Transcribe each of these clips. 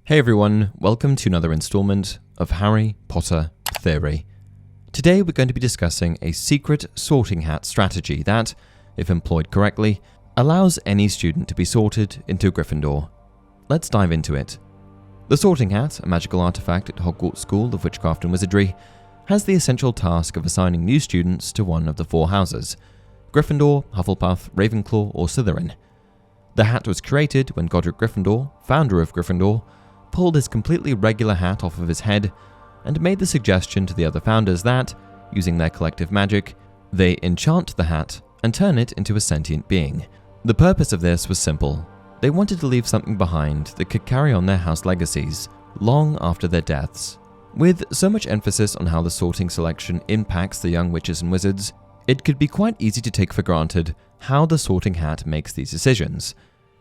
Hey everyone, welcome to another installment of Harry Potter Theory. Today we're going to be discussing a secret sorting hat strategy that, if employed correctly, allows any student to be sorted into Gryffindor. Let's dive into it. The sorting hat, a magical artifact at Hogwarts School of Witchcraft and Wizardry, has the essential task of assigning new students to one of the four houses: Gryffindor, Hufflepuff, Ravenclaw, or Slytherin. The hat was created when Godric Gryffindor, founder of Gryffindor, pulled his completely regular hat off of his head and made the suggestion to the other founders that, using their collective magic, they enchant the hat and turn it into a sentient being. The purpose of this was simple. They wanted to leave something behind that could carry on their house legacies long after their deaths. With so much emphasis on how the sorting selection impacts the young witches and wizards, it could be quite easy to take for granted how the sorting hat makes these decisions.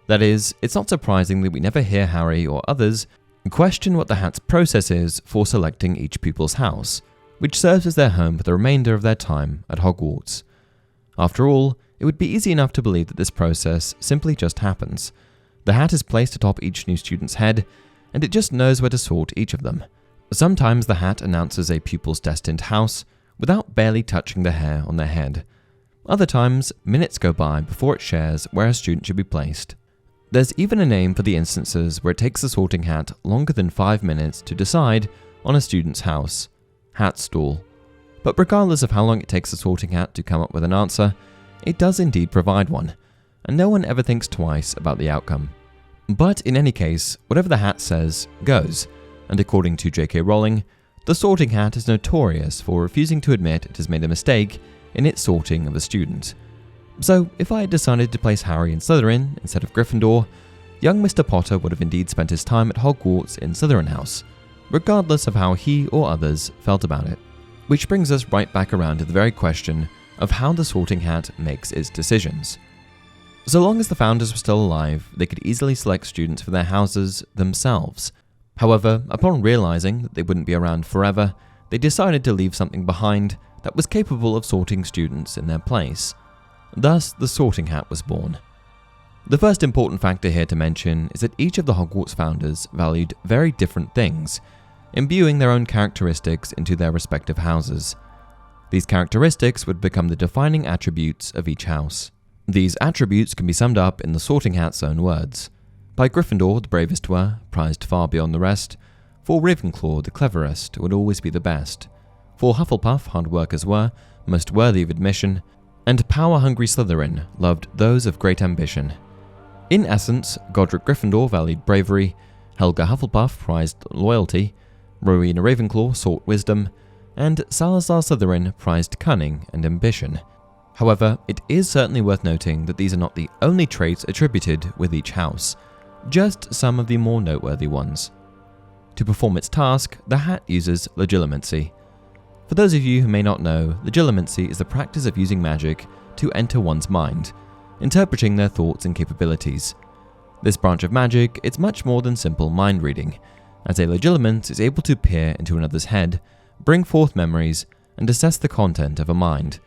That is, it's not surprising that we never hear Harry or others question what the hat's process is for selecting each pupil's house, which serves as their home for the remainder of their time at Hogwarts. After all, it would be easy enough to believe that this process simply just happens. The hat is placed atop each new student's head, and it just knows where to sort each of them. Sometimes the hat announces a pupil's destined house without barely touching the hair on their head. Other times, minutes go by before it shares where a student should be placed. There's even a name for the instances where it takes the sorting hat longer than 5 minutes to decide on a student's house: hat stall. But regardless of how long it takes the sorting hat to come up with an answer, it does indeed provide one, and no one ever thinks twice about the outcome. But in any case, whatever the hat says goes, and according to J.K. Rowling, the sorting hat is notorious for refusing to admit it has made a mistake in its sorting of a student. So, if I had decided to place Harry in Slytherin instead of Gryffindor, young Mr. Potter would have indeed spent his time at Hogwarts in Slytherin House, regardless of how he or others felt about it. Which brings us right back around to the very question of how the sorting hat makes its decisions. So long as the founders were still alive, they could easily select students for their houses themselves. However, upon realizing that they wouldn't be around forever, they decided to leave something behind that was capable of sorting students in their place. Thus, the sorting hat was born. The first important factor here to mention is that each of the Hogwarts founders valued very different things, imbuing their own characteristics into their respective houses. These characteristics would become the defining attributes of each house. These attributes can be summed up in the sorting hat's own words. By Gryffindor, the bravest were, prized far beyond the rest. For Ravenclaw, the cleverest would always be the best. For Hufflepuff, hard workers were, most worthy of admission. And power-hungry Slytherin loved those of great ambition. In essence, Godric Gryffindor valued bravery, Helga Hufflepuff prized loyalty, Rowena Ravenclaw sought wisdom, and Salazar Slytherin prized cunning and ambition. However, it is certainly worth noting that these are not the only traits attributed with each house, just some of the more noteworthy ones. To perform its task, the hat uses legilimency. For those of you who may not know, legilimency is the practice of using magic to enter one's mind, interpreting their thoughts and capabilities. This branch of magic is much more than simple mind reading, as a legiliment is able to peer into another's head, bring forth memories, and assess the content of a mind.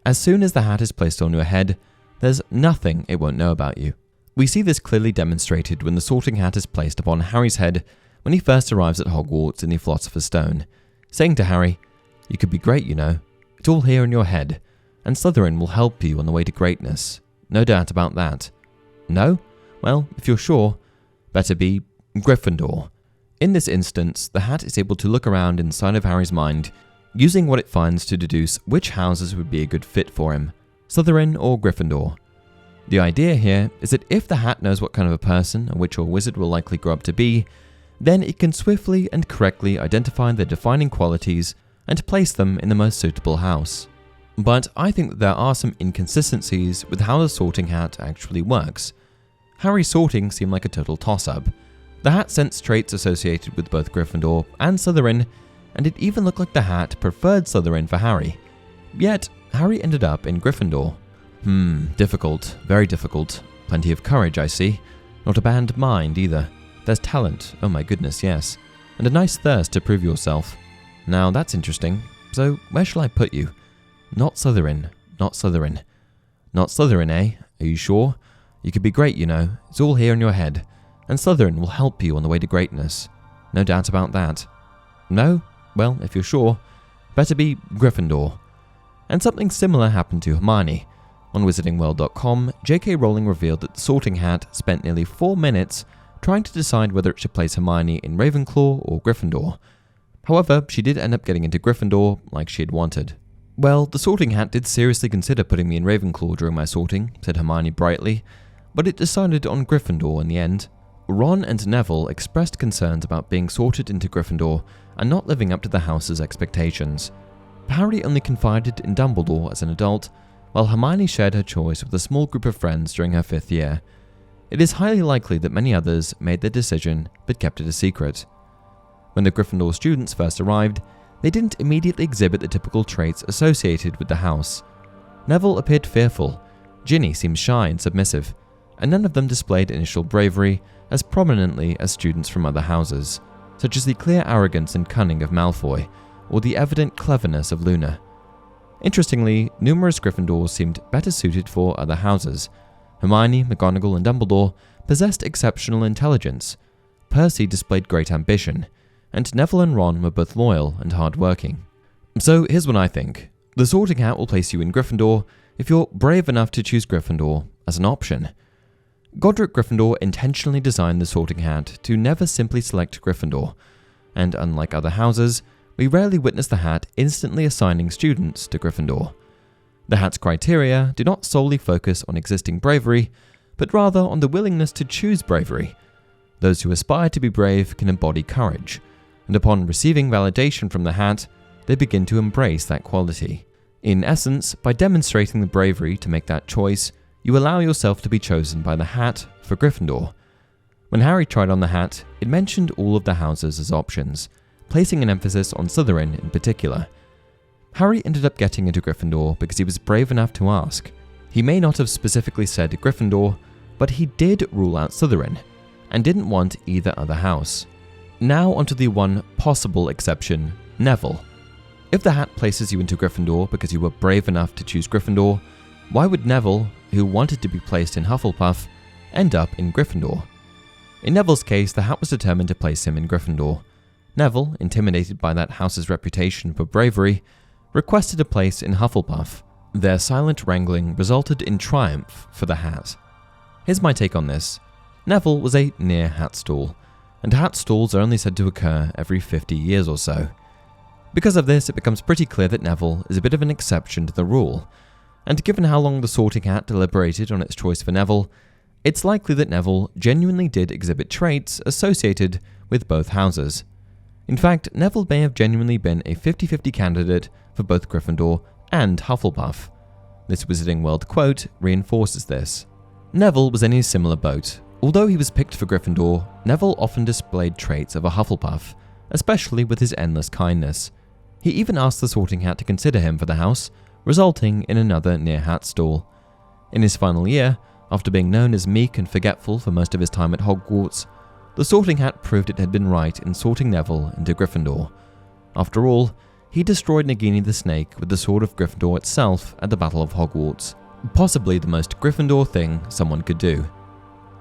As soon as the hat is placed on your head, there's nothing it won't know about you. We see this clearly demonstrated when the sorting hat is placed upon Harry's head when he first arrives at Hogwarts in the Philosopher's Stone, saying to Harry, "You could be great, you know. It's all here in your head, and Slytherin will help you on the way to greatness. No doubt about that." No? Well, if you're sure, better be Gryffindor. In this instance, the hat is able to look around inside of Harry's mind, using what it finds to deduce which houses would be a good fit for him, Slytherin or Gryffindor. The idea here is that if the hat knows what kind of a person a witch or wizard will likely grow up to be, then it can swiftly and correctly identify their defining qualities and place them in the most suitable house. But I think that there are some inconsistencies with how the sorting hat actually works. Harry's sorting seemed like a total toss-up. The hat sensed traits associated with both Gryffindor and Slytherin, and it even looked like the hat preferred Slytherin for Harry. Yet, Harry ended up in Gryffindor. Difficult, very difficult. Plenty of courage, I see. Not a bad mind either. There's talent, oh my goodness, yes. And a nice thirst to prove yourself. Now that's interesting. So where shall I put you? Not Slytherin, not Slytherin. Not Slytherin, eh? Are you sure? You could be great, you know. It's all here in your head. and Slytherin will help you on the way to greatness. No doubt about that. No? Well, if you're sure, better be Gryffindor. And something similar happened to Hermione. On WizardingWorld.com, J.K. Rowling revealed that the Sorting Hat spent nearly 4 minutes trying to decide whether it should place Hermione in Ravenclaw or Gryffindor. However, she did end up getting into Gryffindor like she had wanted. "Well, the Sorting Hat did seriously consider putting me in Ravenclaw during my sorting," said Hermione brightly, "but it decided on Gryffindor in the end." Ron and Neville expressed concerns about being sorted into Gryffindor and not living up to the house's expectations. Harry only confided in Dumbledore as an adult, while Hermione shared her choice with a small group of friends during her 5th year. It is highly likely that many others made their decision but kept it a secret. When the Gryffindor students first arrived, they didn't immediately exhibit the typical traits associated with the house. Neville appeared fearful, Ginny seemed shy and submissive, and none of them displayed initial bravery as prominently as students from other houses, such as the clear arrogance and cunning of Malfoy, or the evident cleverness of Luna. Interestingly, numerous Gryffindors seemed better suited for other houses. Hermione, McGonagall, and Dumbledore possessed exceptional intelligence. Percy displayed great ambition, and Neville and Ron were both loyal and hard-working. So here's what I think. The Sorting Hat will place you in Gryffindor if you're brave enough to choose Gryffindor as an option. Godric Gryffindor intentionally designed the Sorting Hat to never simply select Gryffindor, and unlike other houses, we rarely witness the hat instantly assigning students to Gryffindor. The hat's criteria do not solely focus on existing bravery, but rather on the willingness to choose bravery. Those who aspire to be brave can embody courage, and upon receiving validation from the hat, they begin to embrace that quality. In essence, by demonstrating the bravery to make that choice, you allow yourself to be chosen by the hat for Gryffindor. When Harry tried on the hat, it mentioned all of the houses as options, placing an emphasis on Slytherin in particular. Harry ended up getting into Gryffindor because he was brave enough to ask. He may not have specifically said Gryffindor, but he did rule out Slytherin, and didn't want either other house. Now onto the one possible exception, Neville. If the hat places you into Gryffindor because you were brave enough to choose Gryffindor, why would Neville, who wanted to be placed in Hufflepuff, end up in Gryffindor? In Neville's case, the hat was determined to place him in Gryffindor. Neville, intimidated by that house's reputation for bravery, requested a place in Hufflepuff. Their silent wrangling resulted in triumph for the hat. Here's my take on this. Neville was a near hat stall, and hat stalls are only said to occur every 50 years or so. Because of this, it becomes pretty clear that Neville is a bit of an exception to the rule, and given how long the Sorting Hat deliberated on its choice for Neville, it's likely that Neville genuinely did exhibit traits associated with both houses. In fact, Neville may have genuinely been a 50-50 candidate for both Gryffindor and Hufflepuff. This Wizarding World quote reinforces this. Neville was in a similar boat. Although he was picked for Gryffindor, Neville often displayed traits of a Hufflepuff, especially with his endless kindness. He even asked the Sorting Hat to consider him for the house, resulting in another near hat stall. In his final year, after being known as meek and forgetful for most of his time at Hogwarts, the Sorting Hat proved it had been right in sorting Neville into Gryffindor. After all, he destroyed Nagini the Snake with the Sword of Gryffindor itself at the Battle of Hogwarts, possibly the most Gryffindor thing someone could do.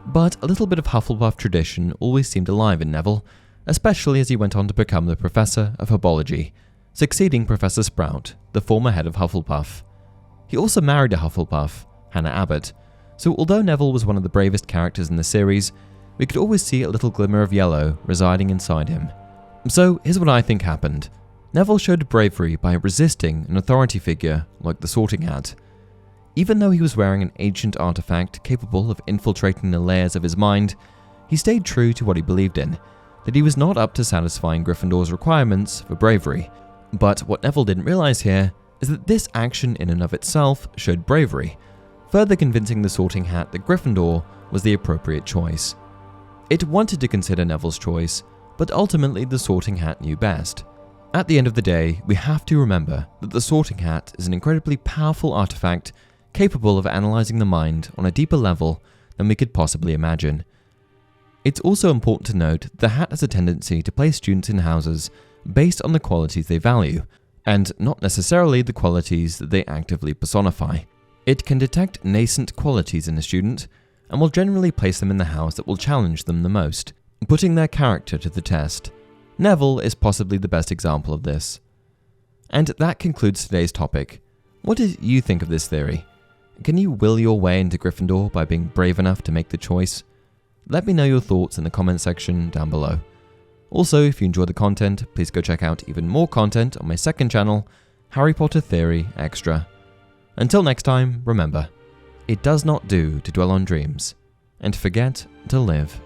But a little bit of Hufflepuff tradition always seemed alive in Neville, especially as he went on to become the Professor of Herbology, succeeding Professor Sprout, the former head of Hufflepuff. He also married a Hufflepuff, Hannah Abbott, so although Neville was one of the bravest characters in the series, we could always see a little glimmer of yellow residing inside him. So here's what I think happened. Neville showed bravery by resisting an authority figure like the Sorting Hat. Even though he was wearing an ancient artifact capable of infiltrating the layers of his mind, he stayed true to what he believed in, that he was not up to satisfying Gryffindor's requirements for bravery. But what Neville didn't realize here is that this action in and of itself showed bravery, further convincing the Sorting Hat that Gryffindor was the appropriate choice. It wanted to consider Neville's choice, but ultimately the Sorting Hat knew best. At the end of the day, we have to remember that the Sorting Hat is an incredibly powerful artifact capable of analyzing the mind on a deeper level than we could possibly imagine. It's also important to note that the hat has a tendency to place students in houses based on the qualities they value, and not necessarily the qualities that they actively personify. It can detect nascent qualities in a student, and will generally place them in the house that will challenge them the most, putting their character to the test. Neville is possibly the best example of this. And that concludes today's topic. What did you think of this theory? Can you will your way into Gryffindor by being brave enough to make the choice? Let me know your thoughts in the comment section down below. Also, if you enjoyed the content, please go check out even more content on my second channel, Harry Potter Theory Extra. Until next time, remember, it does not do to dwell on dreams and forget to live.